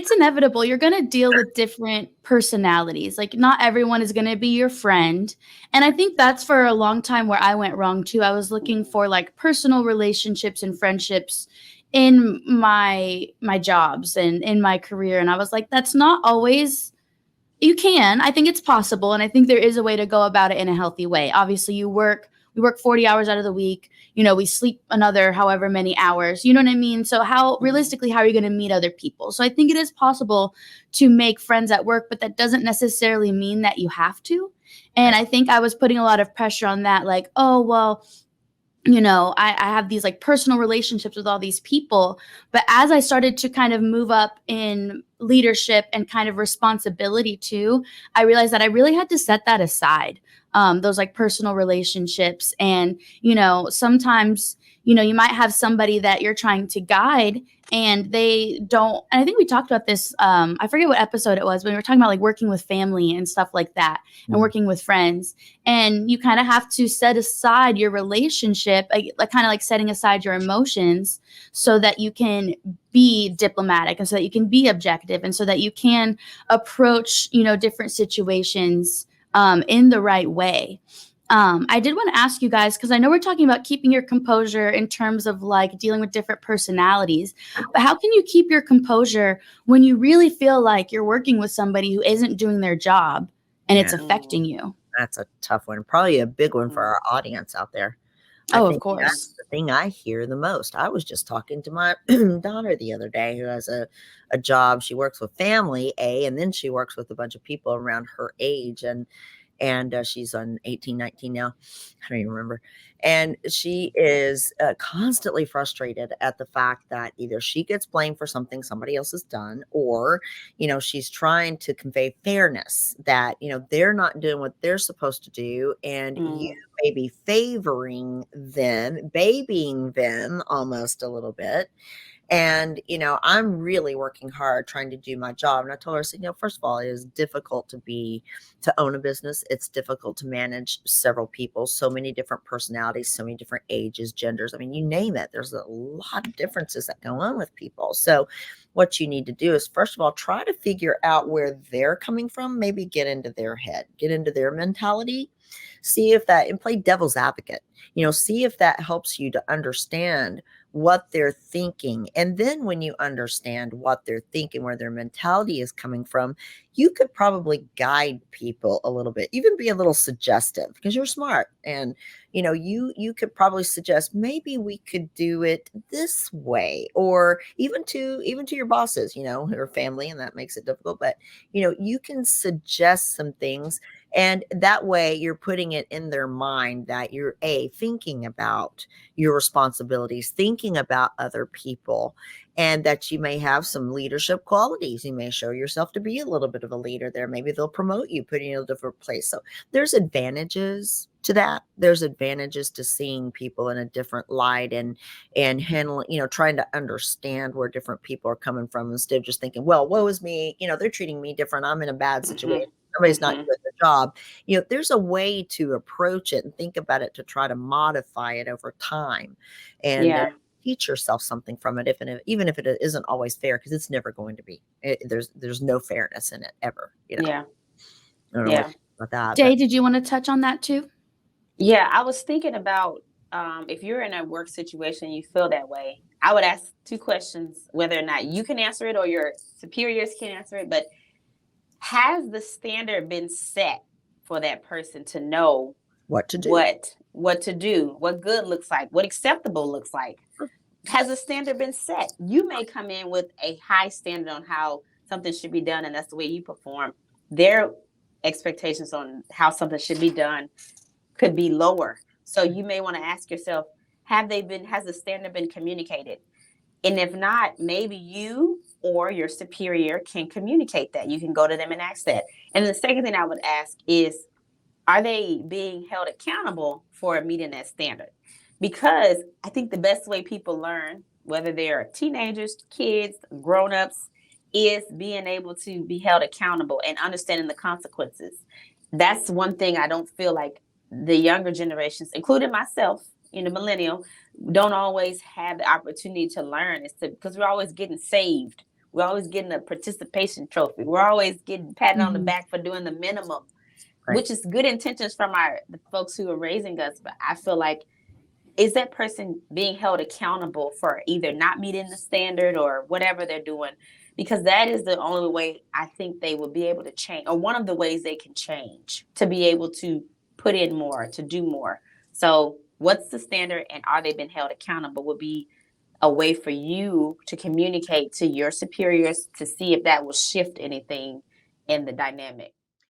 it's inevitable. You're going to deal with different personalities. Like, not everyone is going to be your friend. And I think that's for a long time where I went wrong too. I was looking for like personal relationships and friendships in my jobs and in my career. And I was like, that's not always, you can. I think it's possible, and I think there is a way to go about it in a healthy way. Obviously, we work 40 hours out of the week. We sleep another however many hours. You know what I mean? So how realistically, how are you going to meet other people? So I think it is possible to make friends at work, but that doesn't necessarily mean that you have to. And I think I was putting a lot of pressure on that, like, oh, well, I have these like personal relationships with all these people. But as I started to kind of move up in leadership and kind of responsibility too, I realized that I really had to set that aside, those like personal relationships. And, sometimes, you might have somebody that you're trying to guide and they don't. And I think we talked about this. I forget what episode it was, but we were talking about like working with family and stuff like that and working with friends. And you kind of have to set aside your relationship, like kind of like setting aside your emotions so that you can be diplomatic and so that you can be objective and so that you can approach, different situations in the right way. I did want to ask you guys, because I know we're talking about keeping your composure in terms of like dealing with different personalities, but how can you keep your composure when you really feel like you're working with somebody who isn't doing their job and it's affecting you? That's a tough one. Probably a big one for our audience out there. I Oh, of think that's course. the thing I hear the most. I was just talking to my daughter the other day who has a job. She works with family, and then she works with a bunch of people around her age. And she's on 18, 19 now. I don't even remember. And she is constantly frustrated at the fact that either she gets blamed for something somebody else has done, or, she's trying to convey fairness that, they're not doing what they're supposed to do. And you may be favoring them, babying them almost a little bit. And, I'm really working hard trying to do my job. And I told her, I said, first of all, it is difficult to own a business. It's difficult to manage several people, so many different personalities, so many different ages, genders. I mean, you name it. There's a lot of differences that go on with people. So what you need to do is, first of all, try to figure out where they're coming from, maybe get into their head, get into their mentality, see if that, and play devil's advocate, see if that helps you to understand what they're thinking. And then when you understand what they're thinking, where their mentality is coming from, you could probably guide people a little bit, even be a little suggestive because you're smart. And, you could probably suggest maybe we could do it this way, or even to your bosses, or family, and that makes it difficult. But, you can suggest some things. And that way you're putting it in their mind that you're thinking about your responsibilities, thinking about other people, and that you may have some leadership qualities. You may show yourself to be a little bit of a leader there. Maybe they'll promote you, put you in a different place. So there's advantages to that. There's advantages to seeing people in a different light and handling, trying to understand where different people are coming from instead of just thinking, well, woe is me. They're treating me different. I'm in a bad situation. Somebody's not doing their job. There's a way to approach it and think about it to try to modify it over time and teach yourself something from it, even if it isn't always fair, because it's never going to be. There's no fairness in it ever. Yeah. I don't know what about that. Day, did you want to touch on that too? Yeah, I was thinking about if you're in a work situation, you feel that way. I would ask two questions, whether or not you can answer it or your superiors can answer it. But has the standard been set for that person to know what to do, what to do, what good looks like, what acceptable looks like? Has the standard been set? You may come in with a high standard on how something should be done, and that's the way you perform. Their expectations on how something should be done could be lower. So you may want to ask yourself, has the standard been communicated? And if not, maybe you or your superior can communicate that. You can go to them and ask that. And the second thing I would ask is, are they being held accountable for meeting that standard? Because I think the best way people learn, whether they're teenagers, kids, grown-ups, is being able to be held accountable and understanding the consequences. That's one thing I don't feel like the younger generations, including myself, millennial, don't always have the opportunity to learn. Because we're always getting saved. We're always getting a participation trophy. We're always getting patted on the Mhm. back for doing the minimum, Right. which is good intentions from the folks who are raising us. But I feel like, is that person being held accountable for either not meeting the standard or whatever they're doing? Because that is the only way I think they will be able to change, or one of the ways they can change, to be able to put in more, to do more. So, what's the standard, and are they being held accountable? Would be a way for you to communicate to your superiors to see if that will shift anything in the dynamic.